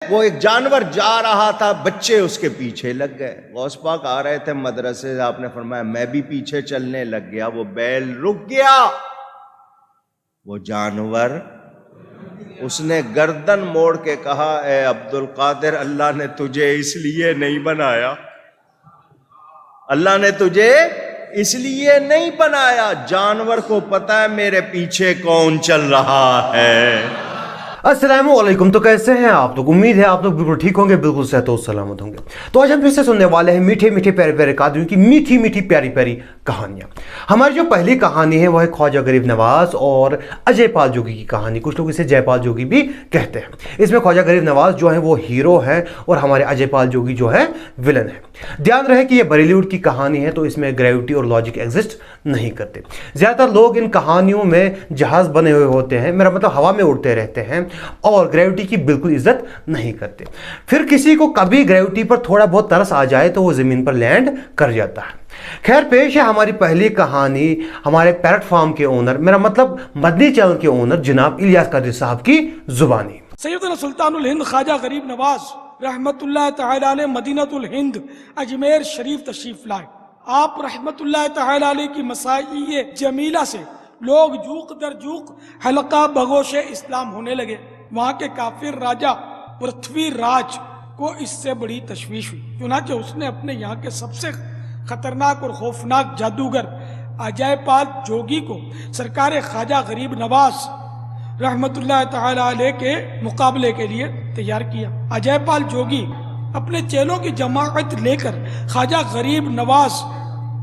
وہ ایک جانور جا رہا تھا، بچے اس کے پیچھے لگ گئے. غوث پاک آ رہے تھے مدرسے سے، آپ نے فرمایا میں بھی پیچھے چلنے لگ گیا. وہ بیل رک گیا، وہ جانور اس نے گردن موڑ کے کہا اے عبد القادر، اللہ نے تجھے اس لیے نہیں بنایا، اللہ نے تجھے اس لیے نہیں بنایا. جانور کو پتا ہے میرے پیچھے کون چل رہا ہے. السلام علیکم. تو کیسے ہیں آپ لوگ؟ امید ہے آپ لوگ بالکل ٹھیک ہوں گے، بالکل صحت و سلامت ہوں گے. تو آج ہم پھر سے سننے والے ہیں میٹھے میٹھے پیارے پیارے قادریوں کی میٹھی میٹھی پیاری پیاری کہانیاں. ہماری جو پہلی کہانی ہے وہ ہے خواجہ غریب نواز اور اجے پال جوگی کی کہانی. کچھ لوگ اسے جے پال جوگی بھی کہتے ہیں. اس میں خواجہ غریب نواز جو ہے وہ ہیرو ہے اور ہمارے اجے پال جوگی جو ہے ولن ہے. دھیان رہے کہ یہ بریلی ووڈ کی کہانی ہے، تو اس میں گریوٹی اور لاجک ایگزسٹ نہیں کرتے. زیادہ تر لوگ ان کہانیوں میں جہاز بنے ہوئے ہوتے ہیں، میرا مطلب ہوا میں اڑتے رہتے ہیں اور گریوٹی کی بالکل عزت نہیں کرتے. پھر کسی کو کبھی گریوٹی پر تھوڑا بہت ترس آ جائے تو وہ زمین پر لینڈ کر جاتا ہے. خیر، پیش ہے ہماری پہلی کہانی ہمارے پیرٹ فارم کے اونر، میرا مطلب مدنی چینل کے اونر جناب الیاس قادری صاحب کی زبانی. سیدنا سلطان الہند خواجہ غریب نواز رحمت اللہ تعالی علیہ مدینۃ الہند اجمیر شریف تشریف لائے. آپ رحمت اللہ تعالی علیہ کی مسائی جمیلہ سے لوگ جوق در جوق حلقہ بگوش اسلام ہونے لگے. وہاں کے کافر راجہ پرتھوی راج کو اس سے بڑی تشویش ہوئی، چنانچہ اس نے اپنے یہاں کے سب سے خطرناک اور خوفناک جادوگر اجے پال جوگی کو سرکار خواجہ غریب نواز رحمت اللہ تعالی علیہ کے مقابلے کے لیے تیار کیا. اجے پال جوگی اپنے چیلوں کی جماعت لے کر خواجہ غریب نواز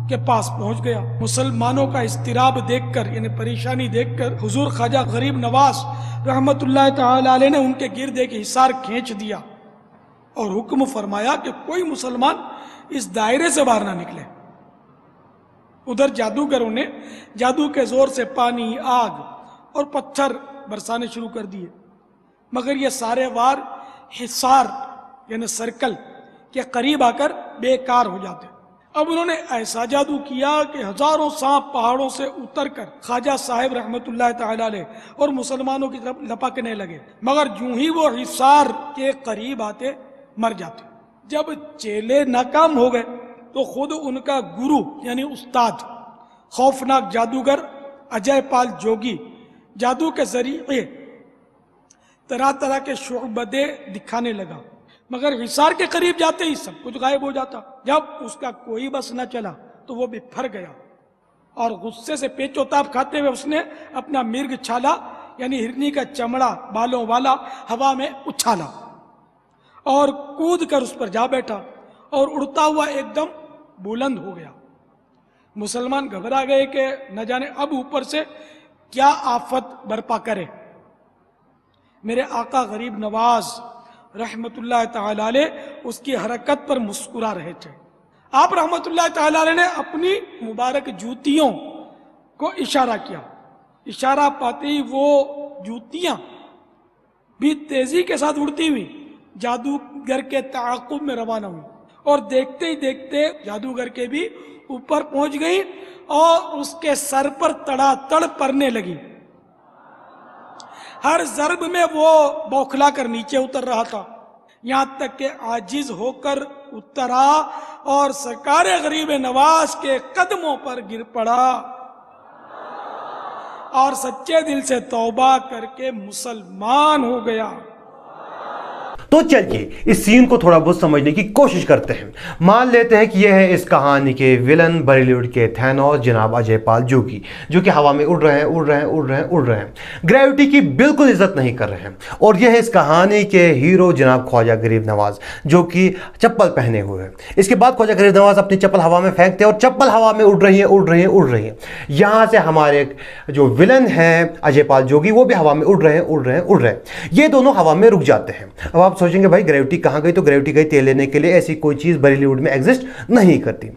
کے پاس پہنچ گیا. مسلمانوں کا اضطراب دیکھ کر، یعنی پریشانی دیکھ کر، حضور خواجہ غریب نواز رحمت اللہ تعالی علیہ نے ان کے گرد ایک حصار کھینچ دیا اور حکم فرمایا کہ کوئی مسلمان اس دائرے سے باہر نہ نکلے. ادھر جادوگروں نے جادو کے زور سے پانی، آگ اور پتھر برسانے شروع کر دیے، مگر یہ سارے وار حصار یعنی سرکل کے قریب آ کر بیکار ہو جاتے. اب انہوں نے ایسا جادو کیا کہ ہزاروں سانپ پہاڑوں سے اتر کر خواجہ صاحب رحمت اللہ تعالی علیہ اور مسلمانوں کی طرف لپکنے لگے، مگر جو ہی وہ حصار کے قریب آتے مر جاتے. جب چیلے ناکام ہو گئے تو خود ان کا گرو یعنی استاد خوفناک جادوگر اجے پال جوگی جادو کے ذریعے طرح طرح کے شعبدے دکھانے لگا، مگر حصار کے قریب جاتے ہی سب کچھ غائب ہو جاتا. جب اس کا کوئی بس نہ چلا تو وہ بپھر گیا اور غصے سے پیچو تاب کھاتے ہوئے اس نے اپنا مرگ چھالا یعنی ہرنی کا چمڑا بالوں والا ہوا میں اچھالا اور کود کر اس پر جا بیٹھا اور اڑتا ہوا ایک دم بلند ہو گیا. مسلمان گھبرا گئے کہ نہ جانے اب اوپر سے کیا آفت برپا کرے. میرے آقا غریب نواز رحمت اللہ تعالی علیہ اس کی حرکت پر مسکرا رہے تھے. آپ رحمت اللہ تعالی علیہ نے اپنی مبارک جوتیوں کو اشارہ کیا. اشارہ پاتے ہی وہ جوتیاں بھی تیزی کے ساتھ اڑتی ہوئی جادوگر کے تعاقب میں روانہ ہوئی اور دیکھتے ہی دیکھتے جادوگر کے بھی اوپر پہنچ گئی اور اس کے سر پر تڑا تڑ پڑنے لگی. ہر ضرب میں وہ بوکھلا کر نیچے اتر رہا تھا، یہاں تک کہ عاجز ہو کر اترا اور سرکار غریب نواز کے قدموں پر گر پڑا اور سچے دل سے توبہ کر کے مسلمان ہو گیا. تو چلیے اس سین کو تھوڑا بہت سمجھنے کی کوشش کرتے ہیں. مان لیتے ہیں کہ یہ ہے اس کہانی کے ولن بریلی ووڈ کے تھینوس جناب اجے پال جوگی، جو کہ ہوا میں اڑ رہے ہیں، گریوٹی کی بالکل عزت نہیں کر رہے ہیں. اور یہ ہے اس کہانی کے ہیرو جناب خواجہ غریب نواز، جو کہ چپل پہنے ہوئے ہیں. اس کے بعد خواجہ غریب نواز اپنی چپل ہوا میں پھینکتے ہیں اور چپل ہوا میں اڑ رہی ہیں. یہاں سے ہمارے جو ولن ہیں اجے پال جوگی وہ بھی ہوا میں اڑ رہے ہیں. یہ دونوں ہوا میں رک جاتے ہیں. اب آپ سوچیں گے بھائی گریوٹی کہاں گئی؟ تو گریوٹی گئی تیل لینے کے لیے. ایسی کوئی چیز بریلی ووڈ میں ایگزسٹ نہیں کرتی.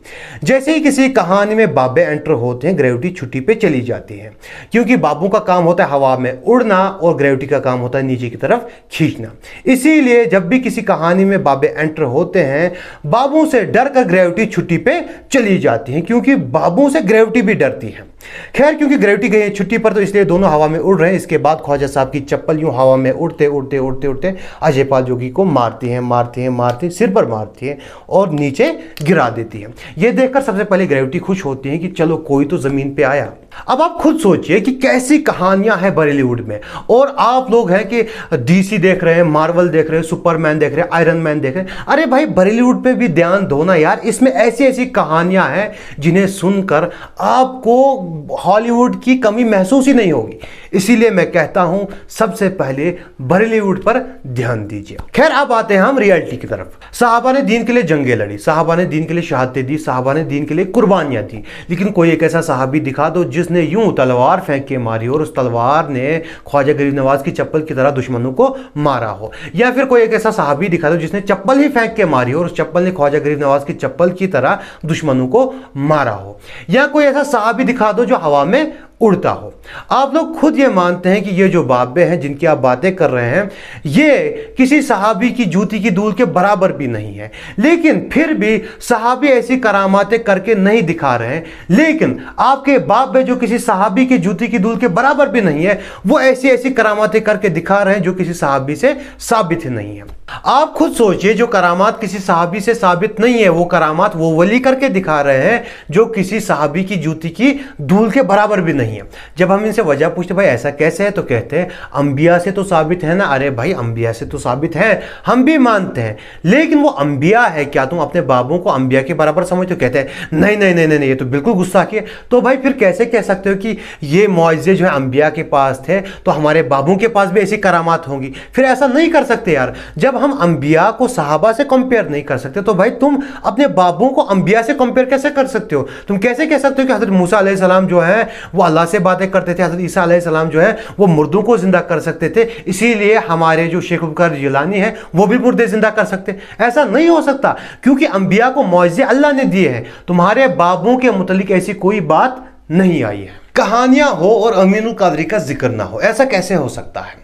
جیسے ہی کسی کہانی میں بابے انٹر ہوتے ہیں گریوٹی چھٹی پہ چلی جاتی ہے، کیونکہ بابوں کا کام ہوتا ہے ہوا میں اڑنا اور گریوٹی کا کام ہوتا ہے نیچے کی طرف کھینچنا. اسی لیے جب بھی کسی کہانی میں بابے انٹر ہوتے ہیں بابوں سے ڈر کر گریوٹی چھٹی پہ چلی جاتی ہے، کیونکہ بابوں سے گریوٹی بھی ڈرتی ہے. खैर क्योंकि ग्रेविटी गई है छुट्टी पर तो इसलिए दोनों हवा में उड़ रहे हैं। इसके बाद ख्वाजा साहब की चप्पल यूं हवा में उड़ते उड़ते उड़ते उड़ते अजय पाल जोगी को मारती है सिर पर मारती है और नीचे गिरा देती है। यह देखकर सबसे पहले ग्रेविटी खुश होती है कि चलो कोई तो जमीन पे आया। अब आप खुद सोचिए कि कैसी कहानियां हैं बॉलीवुड में, और आप लोग हैं कि डीसी देख रहे हैं, मार्वल देख रहे हैं, सुपरमैन देख रहे हैं, आयरन मैन देख रहे हैं। अरे भाई बॉलीवुड पे भी ध्यान दो ना यार, इसमें ऐसी ऐसी कहानियां हैं जिन्हें सुनकर आपको हॉलीवुड की कमी महसूस ही नहीं होगी। इसीलिए मैं कहता हूं सबसे पहले बॉलीवुड पर ध्यान दीजिए। खैर अब आते हैं हम रियलिटी की तरफ। सहाबा ने दीन के लिए जंगें लड़ी, सहाबा ने दीन के लिए शहादतें दी, सहाबा ने दीन के लिए कुर्बानियां दी, लेकिन कोई एक ऐसा सहाबी दिखा दो जिसने यूं तलवार फेंक के मारी और उस तलवार ने ख्वाजा गरीब नवाज की चप्पल की तरह दुश्मनों को मारा हो। या फिर कोई एक ऐसा सहाबी दिखा दो जिसने चप्पल ही फेंक के मारी और उस चप्पल ने ख्वाजा गरीब नवाज की चप्पल की तरह दुश्मनों को मारा हो। या कोई ऐसा सहाबी दिखा दो जो हवा में उड़ता हो। आप लोग खुद ये मानते हैं कि ये जो बाबे हैं जिनकी आप बातें कर रहे हैं ये किसी सहाबी की जूती की धूल के बराबर भी नहीं है, लेकिन फिर भी सहाबी ऐसी करामातें करके नहीं दिखा रहे हैं। लेकिन आपके बाबे जो किसी सहाबी की जूती की धूल के बराबर भी नहीं है, वो ऐसी ऐसी करामातें करके दिखा रहे हैं जो किसी सहाबी से साबित ही नहीं है। आप खुद सोचिए, जो करामात किसी सहाबी से साबित नहीं है वो करामात वो वली करके दिखा रहे हैं जो किसी सहाबी की जूती की धूल के बराबर भी नहीं है। जब हम इनसे वजह पूछते भाई ऐसा कैसे है, तो कहते हैं अंबिया से तो साबित है ना। अरे भाई अंबिया से तो साबित है, हम भी मानते हैं, लेकिन वो अंबिया है क्या? तुम अपने बाबों को अंबिया के बराबर समझते हो? कहते हैं नहीं नहीं नहीं नहीं, ये तो बिल्कुल गुस्ताखी है। तो भाई फिर कैसे कह सकते हो कि ये मुआजिज़े जो है अंबिया के पास थे तो हमारे बाबों के पास भी ऐसी करामात होंगी? फिर ऐसा नहीं कर सकते यार। जब हम अंबिया को सहाबा से कंपेयर नहीं कर सकते तो भाई तुम अपने बाबों को अंबिया से कंपेयर कैसे कर सकते हो? तुम कैसे कह सकते हो कि हजरत मूसा अलैहिस्सलाम जो है वो अल्लाह से बातें करते थे, हजरत ईसा अलैहिस्सलाम जो है वो मुर्दों को जिंदा कर सकते थे, इसीलिए हमारे जो शेख अब्दुल कादिर जिलानी है वो भी मुर्दे जिंदा कर सकते? ऐसा नहीं हो सकता, क्योंकि अंबिया को मौइज़े अल्लाह ने दिए हैं। तुम्हारे बाबों के मुतल्लिक ऐसी कोई बात नहीं आई है। कहानियां हो और अमीनुल कादरी का जिक्र ना हो, ऐसा कैसे हो सकता है?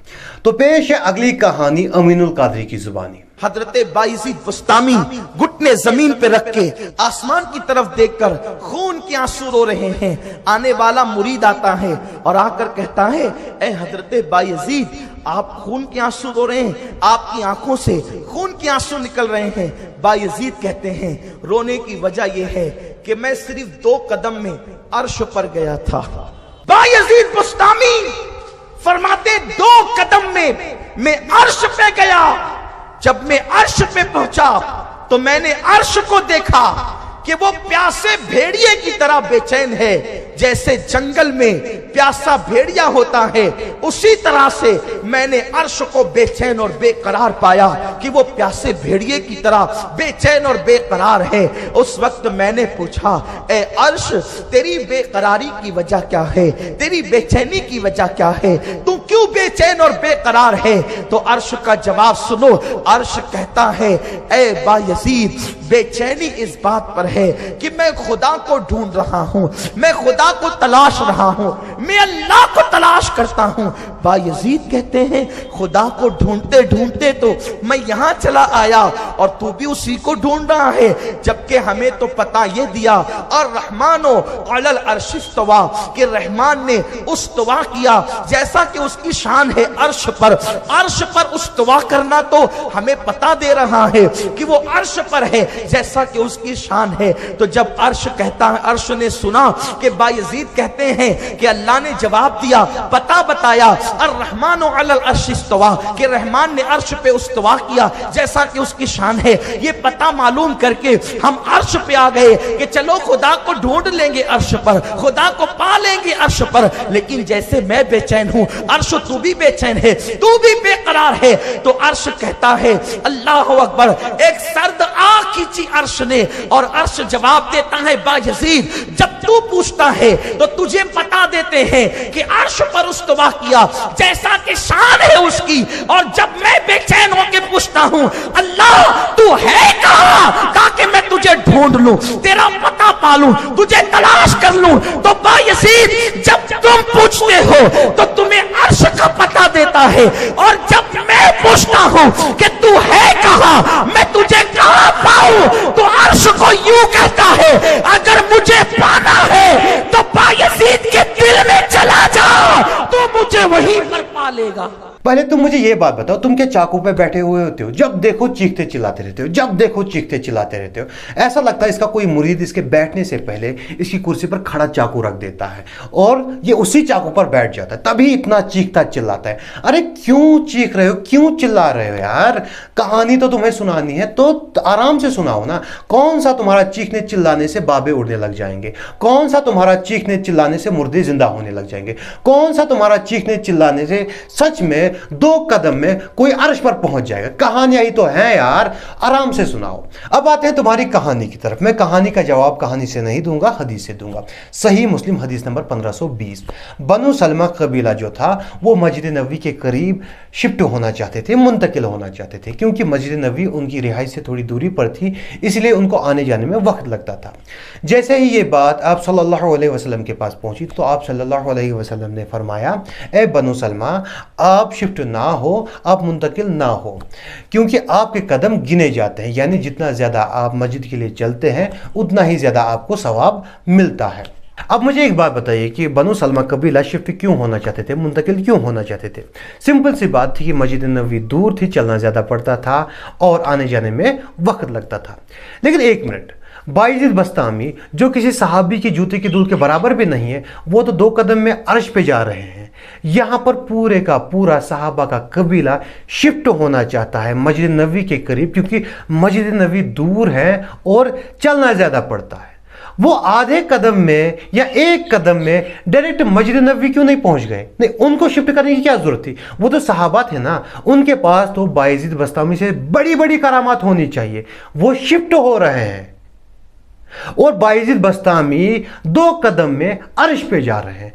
तो पेश है अगली कहानी अमीनुल कादरी की जुबानी। हजरत बायजीद बुस्तामी घुटने जमीन पे रख के आसमान की तरफ देखकर खून के आंसू रो रहे हैं। आने वाला मुरीद आता है और आकर कहता है, ए हजरत बायजीद आप खून के आंसू रो रहे हैं, आपकी आंखों से खून के आंसू निकल रहे हैं। बायजीद कहते हैं रोने की वजह यह है कि मैं सिर्फ 2 कदम में अर्श पर गया था। बायजीद बुस्तामी फरमाते 2 कदम में मैं अर्श पे गया। जब मैं अर्श पे पहुंचा तो मैंने अर्श को देखा कि वो प्यासे भेड़िए की तरह बेचैन है। जैसे जंगल में प्यासा भेड़िया होता है, उसी तरह से मैंने अर्श को बेचैन और बेकरार पाया कि वो प्यासे भेड़िए की तरह बेचैन और बेकरार है। उस वक्त मैंने पूछा, ए अर्श तेरी बेकरारी की वजह क्या है, तेरी बेचैनी की वजह क्या है, तू क्यों बेचैन और बेकरार है? तो अर्श का जवाब सुनो। अर्श कहता है, ए बायजीद बेचैनी इस बात पर है कि मैं खुदा को ढूंढ रहा हूं, मैं खुदा को तलाश रहा हूं, मैं अल्लाह को तलाश करता हूं। बायजीद कहते हैं खुदा को ढूंढते ढूंढते तो मैं यहां चला आया और तू भी उसी को ढूंढ रहा है, जबकि हमें तो पता ये दिया और रहमानो अलल अर्श इस्तवा कि रहमान ने उस्तवा किया जैसा कि उसकी शान है अर्श पर। अर्श पर उस्तवा करना तो हमें पता दे रहा है कि वो अर्श पर है जैसा कि उसकी शान है। तो जब अर्श कहता है, अर्श ने सुना कि बायजीद कहते हैं कि अल्लाह ने जवाब दिया, पता बताया, अर्रहमान अलल अर्श इस्तवा कि रहमान ने अर्श पे उस्तवा किया जैसा कि उसकी शान है। ये पता मालूम करके हम अर्श पे आ गए कि चलो खुदा को ढूंढ लेंगे अर्श पर, खुदा को पा लेंगे अर्श पर। लेकिन जैसे मैं बेचैन हूं, अर्श तू भी बेचैन है, तू भी बेकरार है। तो अर्श कहता है अल्लाह अकबर, एक सर्द आग खींची अर्श ने और अर्श जवाब देता है, बायजीद जब तू पूछता है तो तुझे बता देते हैं कि अर्श पर उस्तवा किया जैसा कि शान है उसकी। और जब मैं बेचैन होकर पूछता हूं अल्लाह तू है कहां, ताकि मैं तुझे ढूंढ लूं, तेरा पता पालूं, तुझे तलाश कर लूं। तो बायजीद जब तुम पूछते हो तो तुम्हें अर्श का पता देता है, और जब मैं पूछता हूं कि तू है कहां, मैं तुझे कहां पाऊं, तो अर्श को यूं कहता है अगर मुझे पाना है तो बायजीद तुम्हें वहीं पर पालेगा। पहले तुम मुझे ये बात बताओ, तुम क्या चाकू पे बैठे हुए होते हो? जब देखो चीखते चिल्लाते रहते हो, जब देखो चीखते चिल्लाते रहते हो। ऐसा लगता है इसका कोई मुरीद इसके बैठने से पहले इसकी कुर्सी पर खड़ा चाकू रख देता है और ये उसी चाकू पर बैठ जाता है, तभी इतना चीखता चिल्लाता है। अरे क्यों चीख रहे हो, क्यों चिल्ला रहे हो यार? कहानी तो तुम्हें सुनानी है तो आराम से सुनाओ ना। कौन सा तुम्हारा चीखने चिल्लाने से बाबे उड़ने लग जाएंगे? कौन सा तुम्हारा चीखने चिल्लाने से मुर्दे जिंदा होने लग जाएंगे? कौन सा तुम्हारा चीखने चिल्लाने से सच में 2 कदम में कोई अर्श पर पहुंच जाएगा? कहानियां ही तो हैं यार, आराम से सुनाओ। अब आते हैं तुम्हारी कहानी की तरफ। मैं कहानी का जवाब कहानी से नहीं दूंगा, हदीस से दूंगा। सही मुस्लिम हदीस नंबर 1520। बनु सलमा कबीला जो था वो मस्जिद नबवी के करीब शिफ्ट होना चाहते थे, मुंतकिल होना चाहते थे, क्योंकि मस्जिद नबवी उनकी रिहाइश से थोड़ी दूरी पर थी, इसलिए उनको आने जाने में वक्त लगता था। जैसे ही ये बात आप सल्लल्लाहु अलैहि वसल्लम के पास पहुंची तो आप सल्लल्लाहु अलैहि वसल्लम ने फरमाया, ए बनु सलमा, आप शिफ्ट ना हो, आप मुंतकिल ना हो, क्योंकि आपके कदम गिने जाते हैं, यानी जितना ज़्यादा आप मस्जिद के लिए चलते हैं उतना ही ज़्यादा आपको सवाब मिलता है। अब मुझे एक बात बताइए कि बनु सलमा कबीला शिफ्ट क्यों होना चाहते थे, मुंतकिल क्यों होना चाहते थे? सिंपल सी बात थी कि मस्जिद नबवी दूर थी, चलना ज़्यादा पड़ता था और आने जाने में वक्त लगता था। लेकिन एक मिनट, बायजीद बस्तामी जो किसी सहाबी की जूते की धूल के बराबर भी नहीं है, वो तो 2 कदम में अर्श पे जा रहे हैं। यहाँ पर पूरे का पूरा सहाबा का कबीला शिफ्ट होना चाहता है मस्जिद नबवी के करीब, क्योंकि मस्जिद नबवी दूर है और चलना ज़्यादा पड़ता है। वो आधे कदम में या 1 कदम में डायरेक्ट मस्जिद नबवी क्यों नहीं पहुंच गए? नहीं, उनको शिफ्ट करने की क्या जरूरत थी? वो तो सहाबा थे ना, उनके पास तो बायजीद बस्तामी से बड़ी बड़ी करामात होनी चाहिए। वो शिफ्ट हो रहे हैं और बायजीद बस्तामी 2 कदम में अर्श पे जा रहे हैं।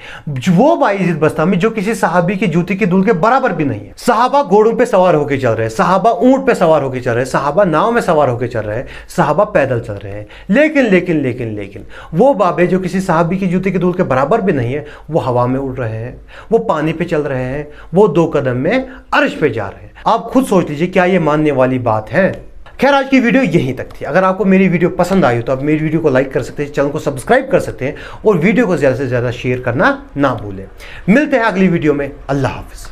वो बायजीद बस्तामी जो किसी सहाबी की जूती की धूल के बराबर भी नहीं है। सहाबा घोड़ों पे सवार होकर चल रहे हैं, सहाबा ऊंट पे सवार होकर चल रहे हैं, सहाबा नाव में सवार होकर चल रहे हैं, सहाबा पैदल चल रहे हैं। लेकिन वो बाबे जो किसी सहाबी की जूती की धूल के बराबर भी नहीं है, वो हवा में उड़ रहे हैं, वो पानी पे चल रहे हैं, वो 2 कदम में अर्श पे जा रहे हैं। आप खुद सोच लीजिए, क्या ये मानने वाली बात है? खैर, आज की वीडियो यहीं तक थी। अगर आपको मेरी वीडियो पसंद आई हो तो आप मेरी वीडियो को लाइक कर सकते हैं, चैनल को सब्सक्राइब कर सकते हैं और वीडियो को ज़्यादा से ज़्यादा शेयर करना ना भूलें। मिलते हैं अगली वीडियो में। अल्लाह हाफिज़।